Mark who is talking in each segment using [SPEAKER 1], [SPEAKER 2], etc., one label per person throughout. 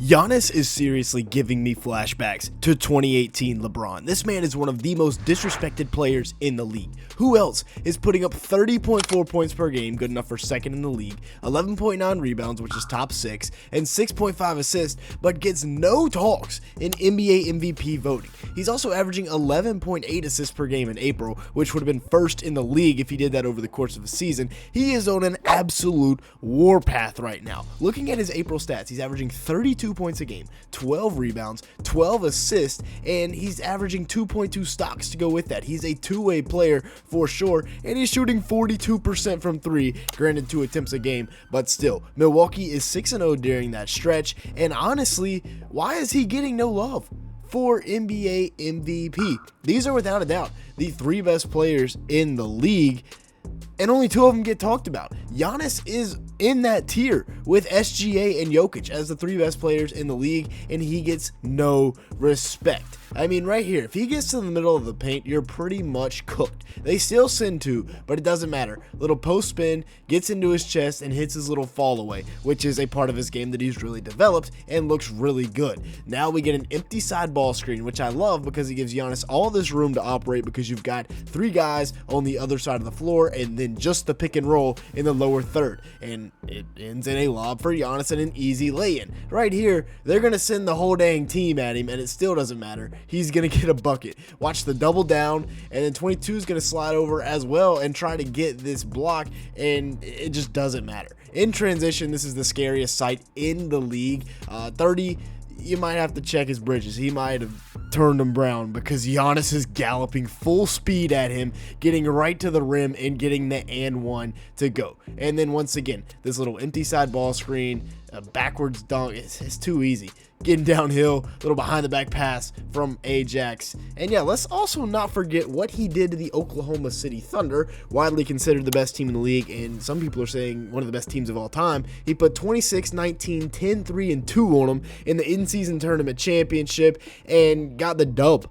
[SPEAKER 1] Giannis is seriously giving me flashbacks to 2018 LeBron. This man is one of the most disrespected players in the league. Who else is putting up 30.4 points per game, good enough for second in the league, 11.9 rebounds, which is top 6, and 6.5 assists, but gets no talks in NBA MVP voting. He's also averaging 11.8 assists per game in April, which would have been first in the league if he did that over the course of a season. He is on an absolute warpath right now. Looking at his April stats, he's averaging 32 points a game, 12 rebounds, 12 assists, and he's averaging 2.2 stocks to go with that. He's a two-way player for sure, and he's shooting 42% from 3, granted 2 attempts a game, but still, Milwaukee is 6-0 during that stretch, and honestly, why is he getting no love for NBA MVP? These are without a doubt the 3 best players in the league, and only 2 of them get talked about. Giannis is in that tier with SGA and Jokic as the 3 best players in the league, and he gets no respect. I mean, right here, if he gets to the middle of the paint, you're pretty much cooked. They still send 2, but it doesn't matter. Little post spin, gets into his chest, and hits his little fall away, which is a part of his game that he's really developed and looks really good. Now we get an empty side ball screen, which I love because it gives Giannis all this room to operate because you've got 3 guys on the other side of the floor and then just the pick and roll in the lower third. And it ends in a lob for Giannis and an easy lay-in. Right here, they're going to send the whole dang team at him, and it still doesn't matter. He's going to get a bucket. Watch the double down, and then 22 is going to slide over as well and try to get this block, and it just doesn't matter. In transition, this is the scariest sight in the league. 30, you might have to check his bridges. He might have turned him brown because Giannis is galloping full speed at him, getting right to the rim and getting the and one to go. And then once again, this little empty side ball screen, a backwards dunk, it's too easy. Getting downhill, little behind the back pass from Ajax. And yeah, let's also not forget what he did to the Oklahoma City Thunder, widely considered the best team in the league, and some people are saying one of the best teams of all time. He put 26, 19, 10, 3, and 2 on them in the in-season tournament championship and got the dub.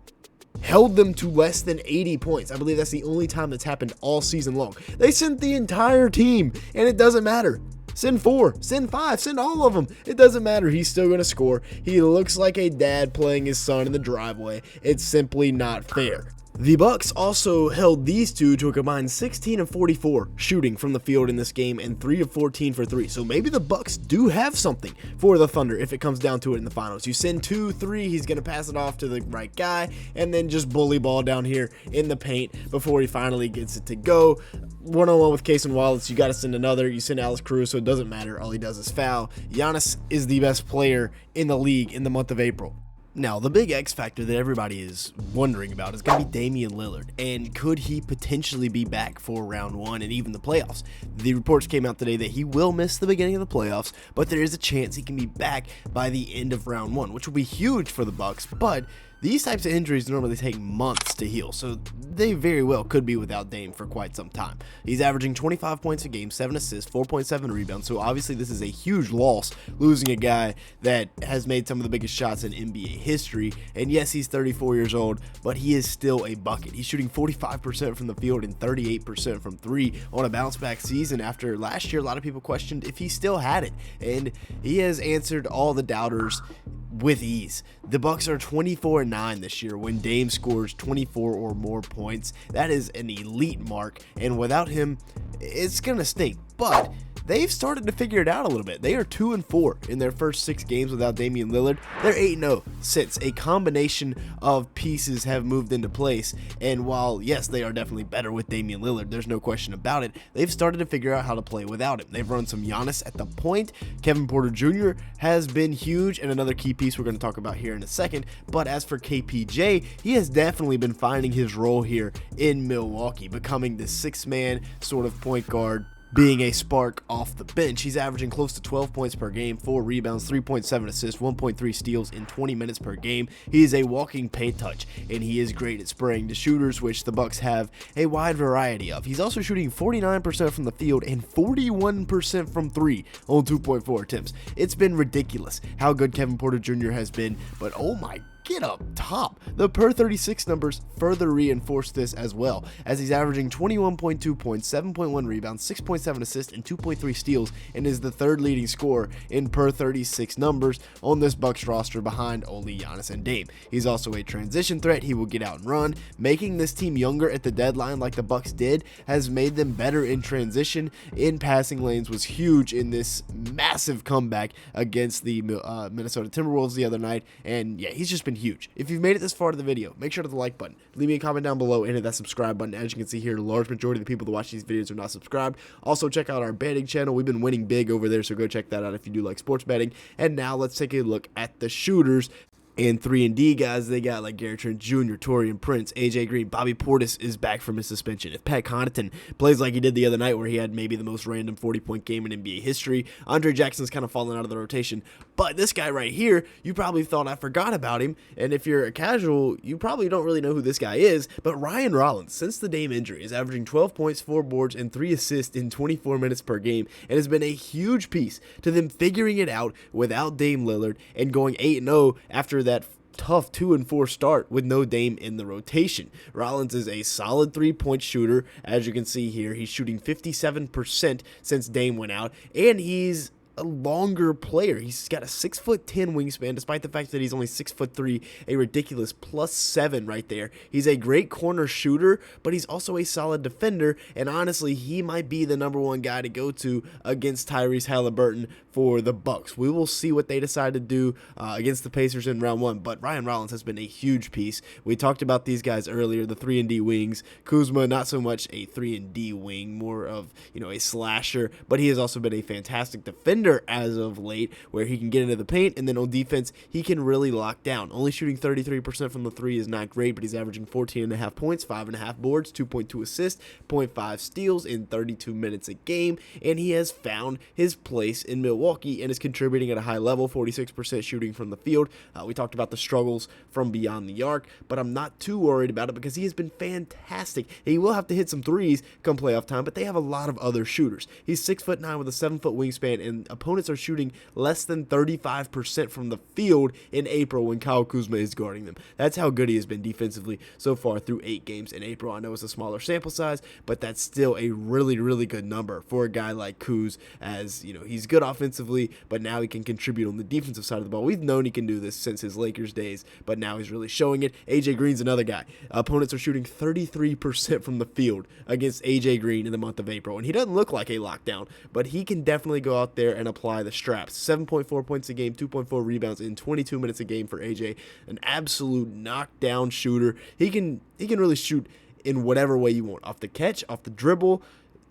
[SPEAKER 1] Held them to less than 80 points. I believe that's the only time that's happened all season long. They sent the entire team, and it doesn't matter. Send 4, send 5, send all of them. It doesn't matter. He's still going to score. He looks like a dad playing his son in the driveway. It's simply not fair. The Bucks also held these 2 to a combined 16 of 44 shooting from the field in this game and 3 of 14 for 3. So maybe the Bucks do have something for the Thunder if it comes down to it in the finals. You send 2, 3, he's going to pass it off to the right guy and then just bully ball down here in the paint before he finally gets it to go. One-on-one with Case and Wallace, you got to send another. You send Alex Cruz, so it doesn't matter. All he does is foul. Giannis is the best player in the league in the month of April. Now, the big X factor that everybody is wondering about is going to be Damian Lillard, and could he potentially be back for round 1 and even the playoffs? The reports came out today that he will miss the beginning of the playoffs, but there is a chance he can be back by the end of round 1, which will be huge for the Bucks, but these types of injuries normally take months to heal, so they very well could be without Dame for quite some time. He's averaging 25 points a game, 7 assists, 4.7 rebounds, so obviously this is a huge loss, losing a guy that has made some of the biggest shots in NBA history. And yes, he's 34 years old, but he is still a bucket. He's shooting 45% from the field and 38% from 3 on a bounce-back season after last year. A lot of people questioned if he still had it, and he has answered all the doubters with ease. The Bucks are 24-9 this year when Dame scores 24 or more points. That is an elite mark, and without him, it's gonna stink. But they've started to figure it out a little bit. They are 2-4 in their first 6 games without Damian Lillard. They're 8-0 since a combination of pieces have moved into place. And while, yes, they are definitely better with Damian Lillard, there's no question about it, they've started to figure out how to play without him. They've run some Giannis at the point. Kevin Porter Jr. has been huge and another key piece we're going to talk about here in a second. But as for KPJ, he has definitely been finding his role here in Milwaukee, becoming the 6-man sort of point guard, being a spark off the bench. He's averaging close to 12 points per game, 4 rebounds, 3.7 assists, 1.3 steals in 20 minutes per game. He is a walking paint touch, and he is great at spraying to shooters, which the Bucks have a wide variety of. He's also shooting 49% from the field and 41% from 3 on 2.4 attempts. It's been ridiculous how good Kevin Porter Jr. has been, but oh my get up top. The per 36 numbers further reinforce this as well, as he's averaging 21.2 points, 7.1 rebounds, 6.7 assists, and 2.3 steals, and is the third leading scorer in per 36 numbers on this Bucks roster behind only Giannis and Dame. He's also a transition threat. He will get out and run. Making this team younger at the deadline like the Bucks did has made them better in transition. In passing lanes was huge in this massive comeback against the Minnesota Timberwolves the other night, and yeah, he's just been huge. If you've made it this far to the video, make sure to hit the like button, leave me a comment down below, and hit that subscribe button. As you can see here, a large majority of the people that watch these videos are not subscribed. Also, check out our betting channel. We've been winning big over there, so go check that out if you do like sports betting. And now let's take a look at the shooters. And 3-and-D guys, they got like Gary Trent Jr., Taurean Prince, AJ Green, Bobby Portis is back from his suspension. If Pat Connaughton plays like he did the other night, where he had maybe the most random 40-point game in NBA history, Andre Jackson's kind of fallen out of the rotation. But this guy right here, you probably thought I forgot about him. And if you're a casual, you probably don't really know who this guy is. But Ryan Rollins, since the Dame injury, is averaging 12 points, 4 boards, and 3 assists in 24 minutes per game, and has been a huge piece to them figuring it out without Dame Lillard and going 8-0 after that tough 2-4 start with no Dame in the rotation. Rollins is a solid 3-point shooter. As you can see here, he's shooting 57% since Dame went out, and he's a longer player. He's got a 6'10" wingspan, despite the fact that he's only 6'3", a ridiculous +7 right there. He's a great corner shooter, but he's also a solid defender, and honestly, he might be the #1 guy to go to against Tyrese Halliburton for the Bucks. We will see what they decide to do against the Pacers in round 1, but Ryan Rollins has been a huge piece. We talked about these guys earlier, the 3-and-D wings. Kuzma, not so much a 3-and-D wing, more of, a slasher, but he has also been a fantastic defender as of late, where he can get into the paint, and then on defense, he can really lock down. Only shooting 33% from the 3 is not great, but he's averaging 14.5 points, 5.5 boards, 2.2 assists, 0.5 steals in 32 minutes a game, and he has found his place in Milwaukee and is contributing at a high level, 46% shooting from the field. We talked about the struggles from beyond the arc, but I'm not too worried about it because he has been fantastic. He will have to hit some threes come playoff time, but they have a lot of other shooters. He's 6'9" with a 7-foot wingspan, and opponents are shooting less than 35% from the field in April when Kyle Kuzma is guarding them. That's how good he has been defensively so far through 8 games in April. I know it's a smaller sample size, but that's still a really, really good number for a guy like Kuz, as he's good offensively, but now he can contribute on the defensive side of the ball. We've known he can do this since his Lakers days, but now he's really showing it. AJ Green's another guy. Opponents are shooting 33% from the field against AJ Green in the month of April, and he doesn't look like a lockdown, but he can definitely go out there and apply the straps. 7.4 points a game, 2.4 rebounds in 22 minutes a game for AJ. An absolute knockdown shooter. He can really shoot in whatever way you want. Off the catch, off the dribble,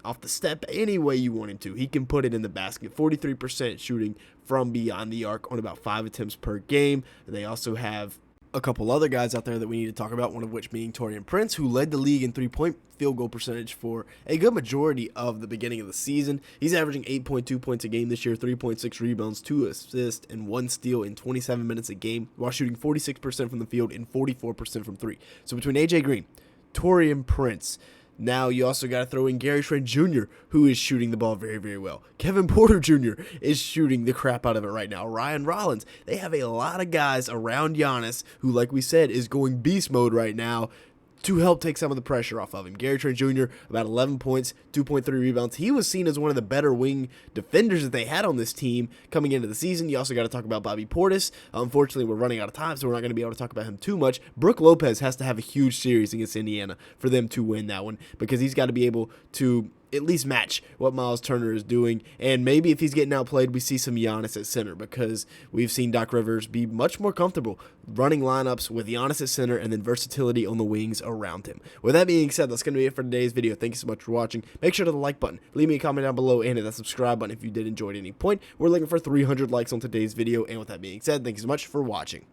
[SPEAKER 1] off the step, any way you want him to. He can put it in the basket. 43% shooting from beyond the arc on about 5 attempts per game. They also have a couple other guys out there that we need to talk about, one of which being Taurean Prince, who led the league in 3-point field goal percentage for a good majority of the beginning of the season. He's averaging 8.2 points a game this year, 3.6 rebounds, 2 assists, and 1 steal in 27 minutes a game, while shooting 46% from the field and 44% from 3. So between AJ Green, Taurean Prince, now you also got to throw in Gary Trent Jr., who is shooting the ball very, very well. Kevin Porter Jr. is shooting the crap out of it right now. Ryan Rollins. They have a lot of guys around Giannis who, like we said, is going beast mode right now to help take some of the pressure off of him. Gary Trent Jr., about 11 points, 2.3 rebounds. He was seen as one of the better wing defenders that they had on this team coming into the season. You also got to talk about Bobby Portis. Unfortunately, we're running out of time, so we're not going to be able to talk about him too much. Brook Lopez has to have a huge series against Indiana for them to win that one, because he's got to be able to at least match what Miles Turner is doing. And maybe if he's getting outplayed, we see some Giannis at center, because we've seen Doc Rivers be much more comfortable running lineups with Giannis at center and then versatility on the wings around him. With that being said, that's going to be it for today's video. Thank you so much for watching. Make sure to hit the like button, leave me a comment down below, and hit that subscribe button if you did enjoy at any point. We're looking for 300 likes on today's video. And with that being said, thank you so much for watching.